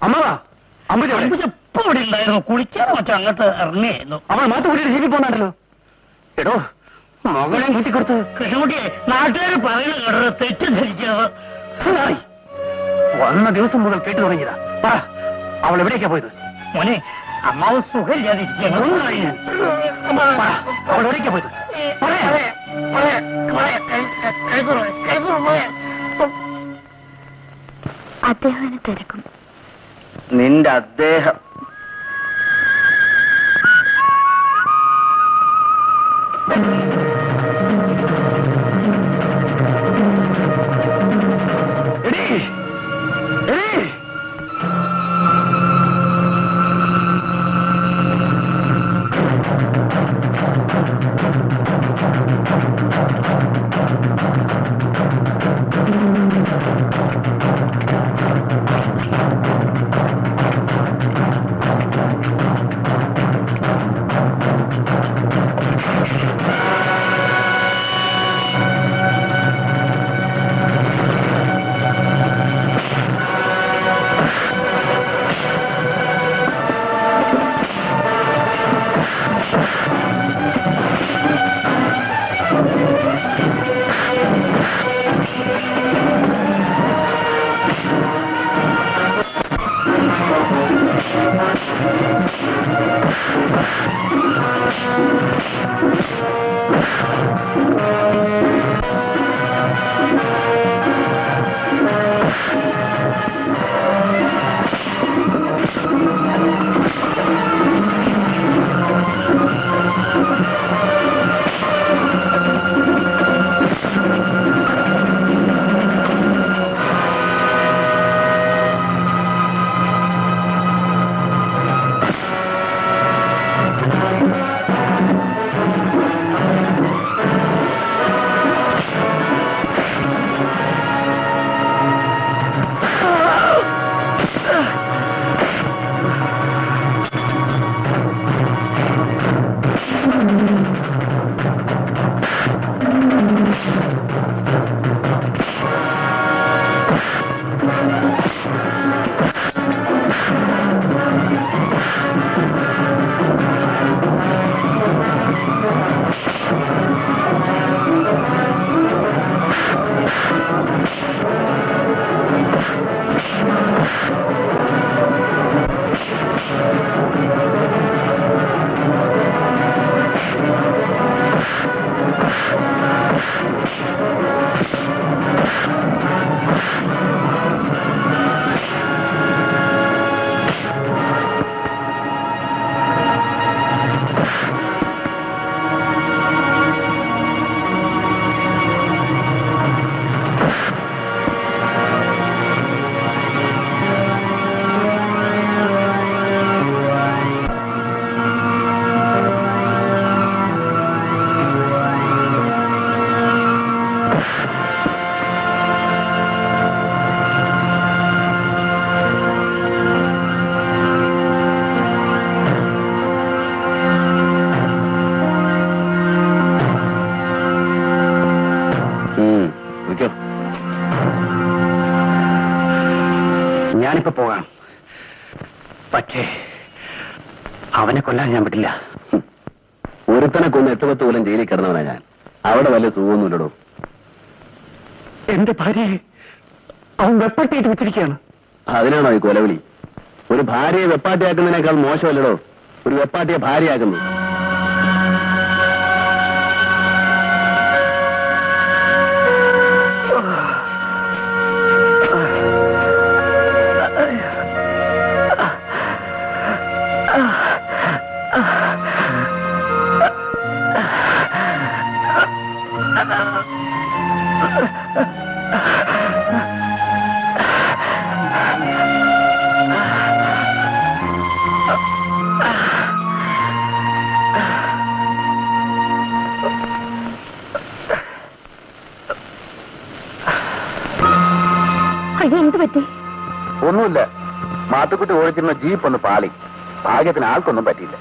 അമ്മവാ അമ്പുജ എപ്പോ ഇവിടെ ഉണ്ടായിരുന്നു? കുളിക്കാൻ മറ്റോ അങ്ങോട്ട് ഇറങ്ങിയായിരുന്നു. അവൾ മാത്തുകുട്ടിയുടെ ജീപ്പിൽ പോന്നാണല്ലോ. എടോ മകളെയും കൂട്ടിക്കൊടുത്ത് കൃഷ്ണൻകുട്ടിയെ നാട്ടുകാർ പറയുന്നത് കേട്ടത് തെറ്റിദ്ധരിച്ചത്. വന്ന ദിവസം മുതൽ കേട്ടു തുടങ്ങിയതാ. പറ, അവൾ എവിടേക്കാ പോയത്? മോനെ, അമ്മാവ് സുഖമില്ലാതിരിക്കുകയാണ്. അവൾ എവിടേക്കാ പോയത്? അദ്ദേഹം തിരക്കും. നിന്റെ അദ്ദേഹം ഞാനിപ്പോ പോകാം. പക്ഷേ അവനെ കൊല്ലാൻ ഞാൻ പറ്റില്ല. ഒരുത്തനെ കൊന്ന് 8-10 കൊല്ലം ജയിലിൽ കിടന്നവനാ ഞാൻ. അവിടെ വല്ല സുഖമൊന്നുമില്ലടോ. എന്റെ ഭാര്യയെ അവൻ വെപ്പാട്ടിയിട്ട് വെച്ചിരിക്കുകയാണ്. അതിനാണോ ഈ കൊലവിളി? ഒരു ഭാര്യയെ വെപ്പാട്ടിയാക്കുന്നതിനേക്കാൾ മോശമല്ലടോ ഒരു വെപ്പാട്ടിയെ ഭാര്യയാക്കുന്നു. എന്ത് പറ്റി? ഒന്നുമില്ല. മാത്തുക്കുട്ടി ഓടിച്ചിരുന്ന ജീപ്പ് ഒന്ന് പാളി. ഭാഗ്യത്തിന് ആൾക്കൊന്നും പറ്റിയില്ല.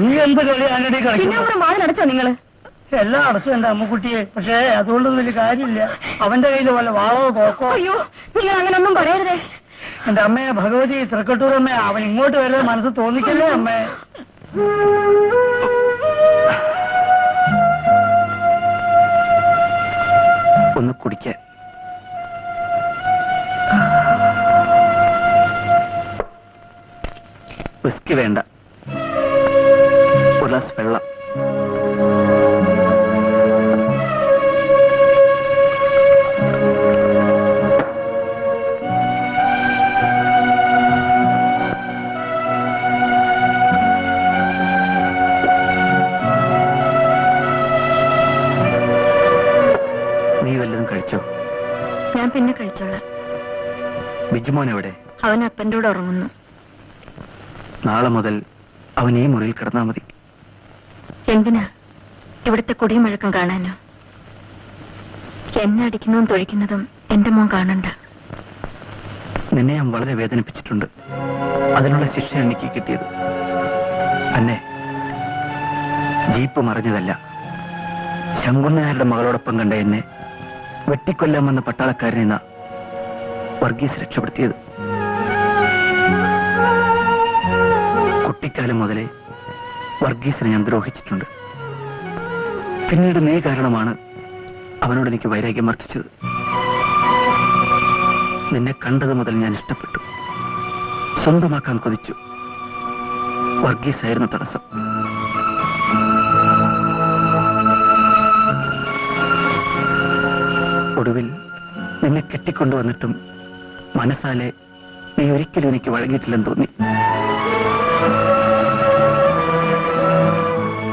നീ എന്ത് കളി ആനടി പിന്നെ കളിക്കുന്നു? അവിടെ വാതിലടച്ചോ നിങ്ങള്? എല്ലാം അടച്ചു എന്റെ അമ്മുക്കുട്ടിയെ. പക്ഷേ അതുകൊണ്ടൊന്നും വലിയ കാര്യമില്ല. അവന്റെ കയ്യിൽ വല്ല വാളോ തോക്കോ. അയ്യോ, നിങ്ങൾ അങ്ങനൊന്നും പറയരുതേ. എന്റെ അമ്മയെ ഭഗവതി തൃക്കട്ടൂർ അമ്മയെ അവൻ ഇങ്ങോട്ട് വരെ മനസ്സ് തോന്നിക്കല്ലേ അമ്മേ. ഒന്ന് കുടിക്കാൻ. വിസ്കി വേണ്ട, ഒരു ഗ്ലാസ് വെള്ളം. നീ വല്ലതും കഴിച്ചോ? ഞാൻ പിന്നെ കഴിച്ചോളാം. ബിജുമോൻ എവിടെ? അവൻ അപ്പൻ്റെ കൂടെ ഉറങ്ങുന്നു. നാളെ മുതൽ അവൻ ഈ മുറിയിൽ കിടന്നാൽ മതി. എന്തിനാ? ഇവിടുത്തെ കൊടിയും മഴക്കം കാണാനോ? എന്നെ അടിക്കുന്നതും തൊഴിക്കുന്നതും എന്റെ മോൻ കാണണ്ട. നിന്നെ ഞാൻ വളരെ വേദനിപ്പിച്ചിട്ടുണ്ട്. അതിനുള്ള ശിക്ഷ എനിക്ക് കിട്ടിയത്. അന്നെ ജീപ്പ് മറിഞ്ഞതല്ല, ശങ്കുണ്ണനാരുടെ മകളോടൊപ്പം കണ്ട എന്നെ വെട്ടിക്കൊല്ലാമെന്ന പട്ടാളക്കാരനെ നിന്ന വർഗീസ് രക്ഷപ്പെടുത്തിയത്. കുട്ടിക്കാലം മുതലേ വർഗീസിനെ ഞാൻ ദ്രോഹിച്ചിട്ടുണ്ട്. പിന്നീട് നീ കാരണമാണ് അവനോട് എനിക്ക് വൈരാഗ്യം വർദ്ധിച്ചത്. നിന്നെ കണ്ടത് മുതൽ ഞാൻ ഇഷ്ടപ്പെട്ടു, സ്വന്തമാക്കാൻ കൊതിച്ചു. വർഗീസായിരുന്നു തടസ്സം. ഒടുവിൽ നിന്നെ കെട്ടിക്കൊണ്ടുവന്നിട്ടും മനസ്സാലെ നീ ഒരിക്കലും എനിക്ക് വഴങ്ങിയിട്ടില്ലെന്ന് തോന്നി.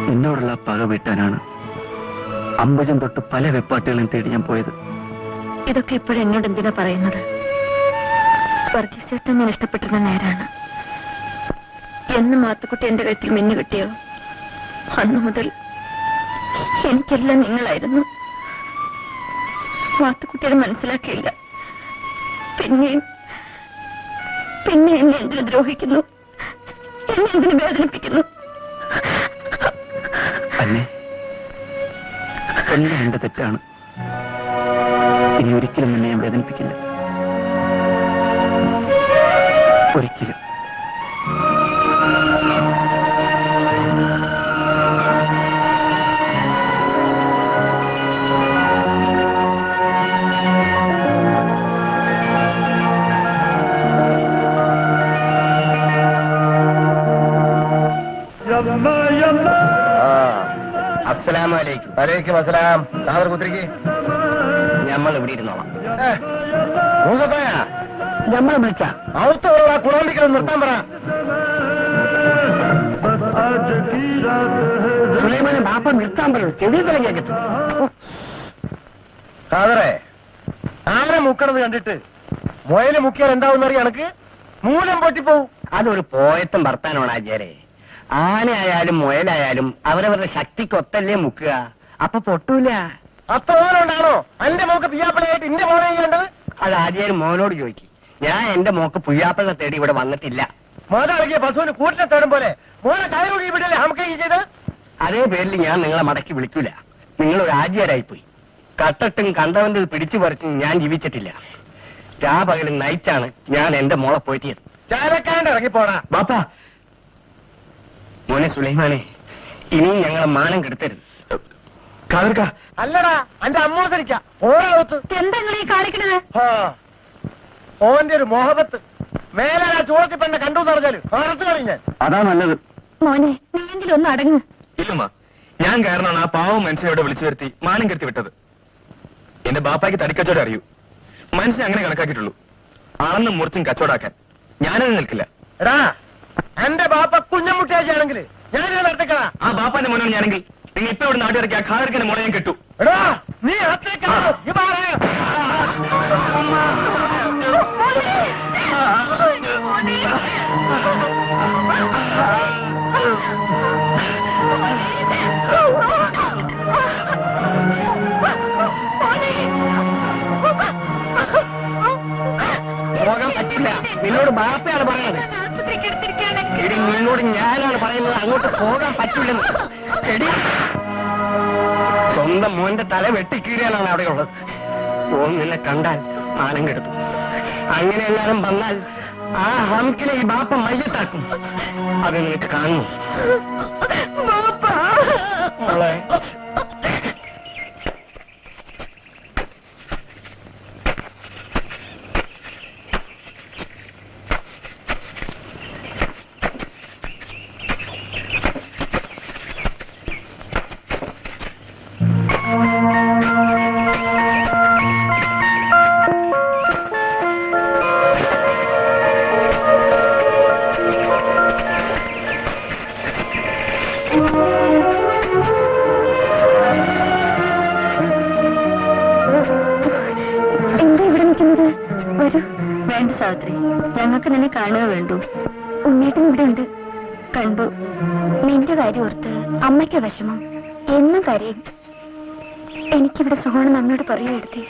നിന്നോടുള്ള പക വീട്ടാനാണ് അമ്പജം തൊട്ട് പല വെപ്പാട്ടുകളെയും തേടി ഞാൻ പോയത്. ഇതൊക്കെ ഇപ്പോഴും എന്നോട് എന്തിനാ പറയുന്നത്? വർഗീസ് ചേട്ടൻ ഞാൻ ഇഷ്ടപ്പെട്ടിരുന്ന നേരാണ്. എന്ന് മാത്തുക്കുട്ടി എന്റെ കഴുത്തിൽ മിന്നു കിട്ടിയോ അന്നു മുതൽ എനിക്കെല്ലാം നിങ്ങളായിരുന്നു. മാത്തുക്കുട്ടിയത് മനസ്സിലാക്കിയില്ല. പിന്നെയും എന്നെ എന്തിനു ദ്രോഹിക്കുന്നു, എന്നെ എന്തിനു വേദനിപ്പിക്കുന്നു? അന്നെ എല്ലാം എന്റെ തെറ്റാണ്. ഇനി ഒരിക്കലും എന്നെ ഞാൻ വേദനിപ്പിക്കില്ല, ഒരിക്കലും. അസ്സലാമലൈക്കും. വലൈക്കും അസ്സലാം. താമര കുത്തിരിക്ക്. നമ്മൾ ഇവിടെ ഇരുന്നോളാം. ഞമ്മളെ വിളിച്ച ഔത്തുള്ള കുളമ്പിക്കൽ നിർത്താൻ പറ. സുലൈമാനെ ബാപ്പ നിർത്താൻ പറയൂ, ചെവി തുടങ്ങിയാ കിട്ടും. കാതറേ, ആന മുക്കണത് കണ്ടിട്ട് മുയല് മുക്കിയാൽ എന്താവുന്നറിയ എനക്ക് മൂലം പൊട്ടിപ്പോവും. അതൊരു പോയത്തും ഭർത്താനോണ് ആചാരെ. ആനയായാലും മുയലായാലും അവരവരുടെ ശക്തിക്കൊത്തല്ലേ മുക്കുക, അപ്പൊ പൊട്ടൂല. അത്ര മോനുണ്ടാണോ എന്റെ മോക്ക് പിയാപ്പിളയായിട്ട് എന്റെ മോനെ ചെയ്യേണ്ടത്? അത് ആചാര്യം മോനോട് ചോദിക്കും. ഞാൻ എന്റെ മോക്ക് പുയ്യാപ്പിള തേടി ഇവിടെ വന്നിട്ടില്ല. മോനടങ്ങിയ പശുവിന് കൂട്ടിനെ തേടും പോലെ മോനെ കയറുകി വിടല്ലേ നമുക്ക് ഈ ചെയ്ത്? അതേ പേരിൽ ഞാൻ നിങ്ങളെ മടക്കി വിളിക്കൂല. നിങ്ങളൊരു ആചാരായിപ്പോയി. കട്ടട്ടും കണ്ടവന്റെ പിടിച്ചു പറിച്ചും ഞാൻ ജീവിച്ചിട്ടില്ല. രാപകലും നയിച്ചാണ് ഞാൻ എന്റെ മോളെ പോറ്റിയത്. ചാലക്കാണ്ട് ഇറങ്ങിപ്പോടാ ബാപ്പ. മോനെ സുലൈമാനെ, ഇനിയും ഞങ്ങളെ മാനം കെടുത്തരുത്. കാതർക്ക, അല്ലടാ എന്റെ അമ്മോസരിക്ക ഓരോത്ത് എന്താ നിങ്ങൾ ഈ കാണിക്കണത്? ഓന്റെ ഒരു മോഹബത്ത് മേലെ ആ ചുവത്തി പെണ്ണെ കണ്ടു പറഞ്ഞാല് അറുത്ത് കളിഞ്ഞ. അതാ നല്ലത്. മോനെ, നീയെങ്കിലും ഒന്ന് അടങ്ങ്. ഇല്ലമ്മ, ഞാൻ കാരണമാണ് ആ പാവം മനുഷ്യനോട് വിളിച്ചു വരുത്തി മാനം കെടുത്തി വിട്ടത്. എന്റെ ബാപ്പായ്ക്ക് തടിക്കച്ചവടം അറിയൂ. മനുഷ്യനെ അങ്ങനെ കണക്കാക്കിയിട്ടുള്ളൂ. അളന്നും മുറിച്ചും കച്ചവടാക്കാൻ ഞാനത് നിൽക്കില്ല. എടാ എന്റെ ബാപ്പ കുഞ്ഞമുട്ടിയാണെങ്കിൽ ഞാനിത് നടത്തിക്കടാ. ആ ബാപ്പാന്റെ മോനാണ് ഞാനെങ്കിൽ നിങ്ങൾ ഇപ്പൊ ഇവിടെ നാട്ടിറക്കി ആ ഖാദർക്കിന്റെ മോളെ ഞാൻ കെട്ടു. എടാ നീ അത്തേക്കാ പോകാൻ പറ്റില്ല. നിന്നോട് ബാപ്പയാണ് പറയണത്. ഇനി നിന്നോട് ഞാൻ അങ്ങോട്ട് പോകാൻ പറ്റില്ലെന്ന്. എടി, സ്വന്തം മോന്റെ തല വെട്ടിക്കീറിയാലാണ് അവിടെയുള്ളത്. ഓൻ നിന്നെ കണ്ടാൽ മാനം കെടുത്തു. അങ്ങനെ എല്ലാവരും വന്നാൽ ആ ഹംക്കിനെ ഈ ബാപ്പ മയ്യത്താക്കും. അത് നിനക്ക് കാണുന്നു. മോളെ, വേണ്ട സാവിത്രി, ഞങ്ങൾക്ക് നിന്നെ കാണുക വേണ്ടു. ഉണ്ണേട്ടൻ ഇവിടെ ഉണ്ട്. കണ്ടു. നിന്റെ കാര്യം ഓർത്ത് അമ്മയ്ക്ക് വിഷമം. എന്നും കരയും. എനിക്കിവിടെ സുഖമാണ് നമ്മയോട് പറയുകയെടുത്തി.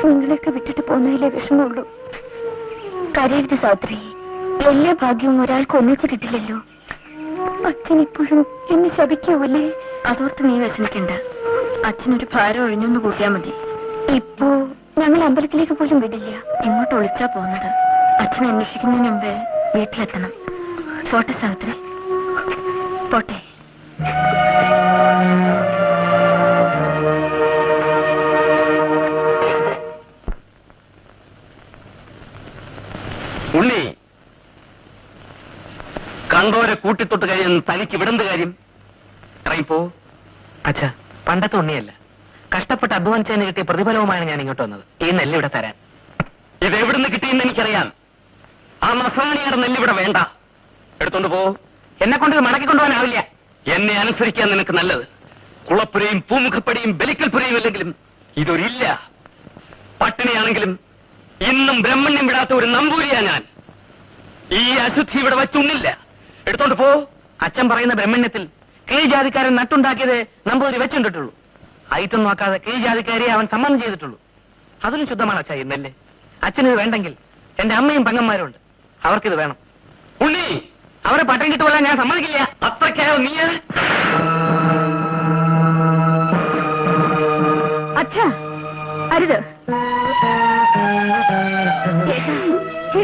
നിങ്ങളെയൊക്കെ വിട്ടിട്ട് പോകുന്നതിലേ വിഷമമുള്ളൂ. കരയരുത് സാവിത്രി. എല്ലാ ഭാഗ്യവും ഒരാൾക്ക് ഒന്നിച്ച് കിട്ടില്ലല്ലോ. അച്ഛനിപ്പോഴും എന്നെ ശപിക്കാവല്ലേ? അതോർത്ത് നീ വിഷമിക്കണ്ട. അച്ഛനൊരു ഭാരം ഒഴിഞ്ഞൊന്ന് കൂട്ടിയാൽ മതി. ഇപ്പോ ഞങ്ങൾ അമ്പലത്തിലേക്ക് പോലും വിടില്ല. ഇങ്ങോട്ട് ഒളിച്ചാ പോകുന്നത്. അച്ഛൻ അന്വേഷിക്കുന്നതിന് മുമ്പേ വീട്ടിലെത്തണം. പോട്ടെ സാവിത്രി, പോട്ടെ. ഉണ്ണി, കണ്ടോരെ കൂട്ടിത്തൊട്ട് കഴിയുന്ന തനിക്ക് വിടുന്ന കാര്യം ഇറങ്ങിപ്പോ. അച്ഛാ, പണ്ടത്തെ ഉണ്ണിയല്ല. കഷ്ടപ്പെട്ട് അധ്വാനിച്ചതിന് കിട്ടിയ പ്രതിഫലവുമാണ് ഞാൻ ഇങ്ങോട്ട് വന്നത്. ഈ നെല്ലിവിടെ തരാൻ. ഇതെവിടുന്ന് കിട്ടിയെന്ന് എനിക്കറിയാം. ആ നസ്രാണിയുടെ നെല്ലിവിടെ വേണ്ട. എടുത്തോണ്ട് പോ. എന്നെ കൊണ്ട് ഇത് മടക്കി കൊണ്ടുപോകാനാവില്ല. എന്നെ അനുസരിക്കാൻ നിനക്ക് നല്ലത്. കുളപ്പുരയും പൂമുഖപ്പടിയും ബലിക്കൽപ്പുരയും അല്ലെങ്കിലും ഇതൊരില്ല. പട്ടിണിയാണെങ്കിലും ഇന്നും ബ്രഹ്മണ്യം വിടാത്ത ഒരു നമ്പൂരിയാ ഞാൻ. ഈ അശുദ്ധി ഇവിടെ വച്ചുണ്ണില്ല. എടുത്തോണ്ട് പോ. അച്ഛൻ പറയുന്ന ബ്രഹ്മണ്യത്തിൽ കീഴ് ജാതിക്കാരൻ നട്ടുണ്ടാക്കിയത് നമ്പൂതിരി വെച്ചുണ്ടിട്ടുള്ളൂ. ഐറ്റം നോക്കാതെ കീഴ് ജാതിക്കാരെ അവൻ സമ്മതം ചെയ്തിട്ടുള്ളൂ. അതിനും ശുദ്ധമാണ് അച്ഛാ ഈ നെല്ല്. അച്ഛനിത് വേണ്ടെങ്കിൽ എന്റെ അമ്മയും പെങ്ങന്മാരും ഉണ്ട്. അവർക്കിത് വേണം. ഉണ്ണി, അവരെ പട്ടം കിട്ടുകൊള്ളാൻ ഞാൻ സമ്മതിക്കില്ല. അത്രയ്ക്കായോ നീ? അച്ഛാ, അരുത്.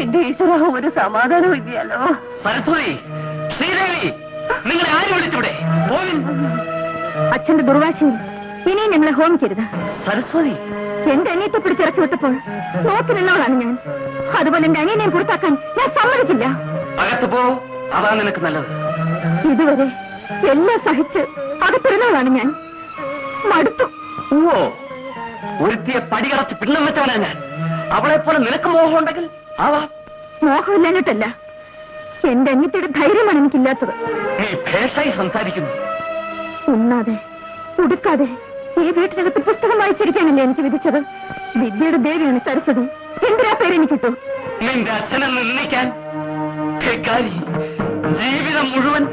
എന്റെ ഈശ്വര, ഒരു സമാധാനം ഇല്ലല്ലോ. സരസ്വതി, ശ്രീദേവി, നിങ്ങളെ ആര് വിളിച്ചൂടെ? പോവിൻ. അച്ഛന്റെ ദുർവാശയിൽ ഇനിയും ഞങ്ങളെ ഹോമിക്കരുത്. സരസ്വതി, എന്റെ അനിയത്തെ പിടിച്ചിറക്കി വിട്ടപ്പോൾ നോക്കി നിന്നവളാണ് ഞാൻ. അതുപോലെ എന്റെ അനിയനെയും പുറത്താക്കാൻ ഞാൻ സമ്മതിക്കില്ല. അകത്ത് പോ. അതാ നിനക്ക് നല്ലത്. ഇതുവരെ എല്ലാം സഹിച്ച് അകത്തിരുന്നവളാണ് ഞാൻ. മടുത്തു. ഓ, ഒരുത്തിയെ പടികറച്ച് പിണ്ണം വെച്ചവനാ ഞാൻ. അവളെ പോലെ നിനക്ക് മോഹം ഉണ്ടെങ്കിൽ ആവാ. മോഹമില്ലാഞ്ഞിട്ടല്ല, എന്റെ അനിയത്തിയുടെ ധൈര്യമാണ് എനിക്കില്ലാത്തത്. നീ ഭേഷായി സംസാരിക്കുന്നു. ഉണ്ണാതെ ഉടുക്കാതെ ഈ വീട്ടിനകത്ത് പുസ്തകം വായിച്ചിരിക്കാനല്ലേ എനിക്ക് വിധിച്ചത്. വിദ്യയുടെ ദേവിയാണ് സരസ്വതി. എന്തിനാ പേര് എനിക്കിട്ടു? നിന്റെ അച്ഛനെ നിന്ദിക്കാൻ ജീവിതം മുഴുവൻ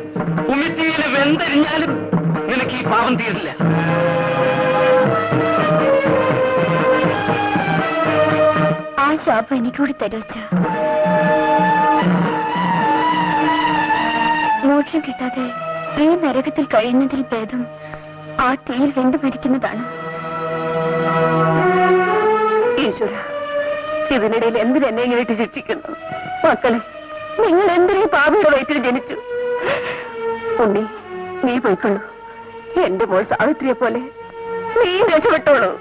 ഉമിത്തിയിൽ വെന്തരിഞ്ഞാലും നിനക്ക് ഈ പാവം തീരില്ല. ആ ശാപം എനിക്കൂടി തരുവച്ച. മോക്ഷം കിട്ടാതെ ഈ നരകത്തിൽ കഴിയുന്നതിൽ ഭേദം ആ തീയിൽ വെന്തു മരിക്കുന്നതാണ്. ഈശ്വര, ഇതിനിടയിൽ എന്തിനെന്നെ ഇങ്ങോട്ട് ശിക്ഷിക്കുന്നു? മക്കളെ, നിങ്ങൾ എന്തിനീ പാപിയുടെ വയറ്റിൽ ജനിച്ചു? ഉണ്ണി, നീ പോയിക്കൊള്ളൂ. എന്റെ മോൾ സാവിത്രിയെ പോലെ നീ രക്ഷപ്പെട്ടോളൂ.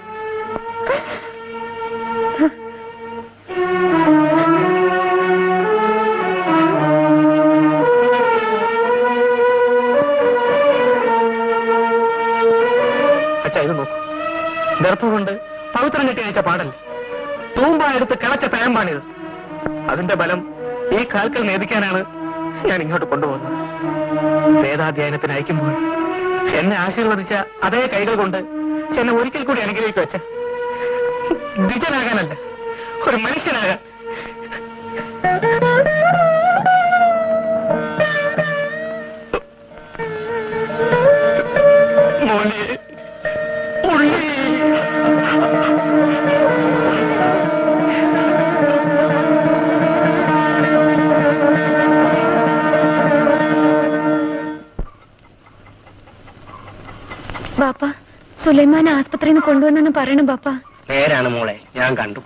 അച്ഛാ, ഇത് നോക്കൂ. ഗർഭം കൊണ്ട് പവിത്രം കെട്ടി അയച്ച പാടൽ തൂമ്പായെടുത്ത് കിളച്ച തഴമ്പാണിത്. അതിന്റെ ബലം ഈ കാൽക്കൽ നേദിക്കാനാണ് ഞാൻ ഇങ്ങോട്ട് കൊണ്ടുപോകുന്നത്. വേദാധ്യയനത്തിന് അയക്കുമ്പോൾ എന്നെ ആശീർവദിച്ച അതേ കൈകൾ കൊണ്ട് എന്നെ ഒരിക്കൽ കൂടി അനുഗ്രഹിക്കും അച്ഛൻ. ദ്വിജനാകാനല്ല, ഒരു മനുഷ്യനാകാൻ. മോനെ, ഉള്ളി. ബാപ്പ സുലൈമാൻ ആസ്പത്രിയിൽ നിന്ന് കൊണ്ടുവന്നെന്ന് പറയണം ബാപ്പ. നേരാണ് മോളെ, ഞാൻ കണ്ടു.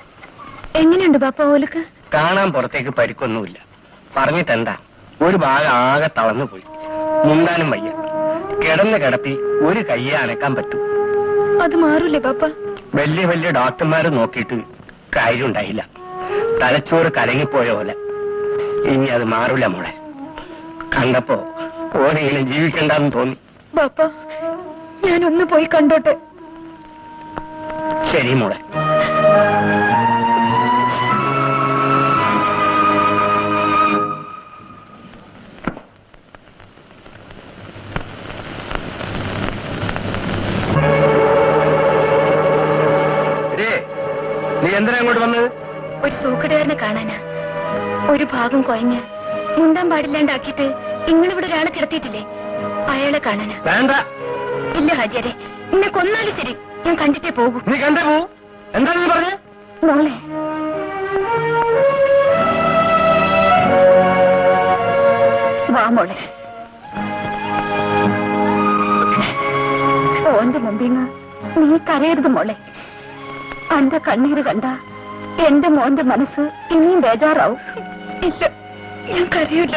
എങ്ങനെയുണ്ട് ബാപ്പ ഓലക്ക്? കാണാൻ പുറത്തേക്ക് പരിക്കൊന്നുമില്ല. പറഞ്ഞിട്ടെന്താ, ഒരു ഭാഗം ആകെ തളർന്നു പോയി. മുണ്ടാനും വയ്യ. കിടന്ന് കിടപ്പി ഒരു കയ്യെ അനക്കാൻ പറ്റും. അത് മാറൂലേ ബാപ്പ? വലിയ വലിയ ഡോക്ടർമാര് നോക്കിയിട്ട് കാര്യമുണ്ടായില്ല. തലച്ചോറ് കലങ്ങിപ്പോയ പോലെ. ഇനി അത് മാറൂല മോളെ. കണ്ടപ്പോ ഓനെങ്കിലും ജീവിക്കണ്ടെന്ന് തോന്നി. ബാപ്പ ഞാനൊന്ന് പോയി കണ്ടോട്ടെ. ശരി മോളെ. നീ എന്തിനാ അങ്ങോട്ട് വന്നത്? ഒരു സൂക്കടുകാരനെ കാണാനാ. ഒരു ഭാഗം കൊയഞ്ഞ് മുണ്ടാൻ പാടില്ലാണ്ടാക്കിയിട്ട് നിങ്ങളിവിടെ ഒരാളെ കിടത്തിയിട്ടില്ലേ, അയാളെ കാണാനാ. വേണ്ട. ഇല്ല ഹാജിയാരെ, എന്നെ കൊന്നാലും ശരി, ഞാൻ കണ്ടിട്ടേ പോകൂ. നീ കണ്ടേ പോവും. എന്താ നീ പറഞ്ഞേ? മോളെ വാ മോളെ. ഓന്റെ മുമ്പിന്ന് നീ കരയരുത് മോളെ. അന്റെ കണ്ണീര് കണ്ട എന്റെ മോന്റെ മനസ്സ് ഇനിയും ബേജാറാവും. ഇല്ല, ഞാൻ കരയൂല.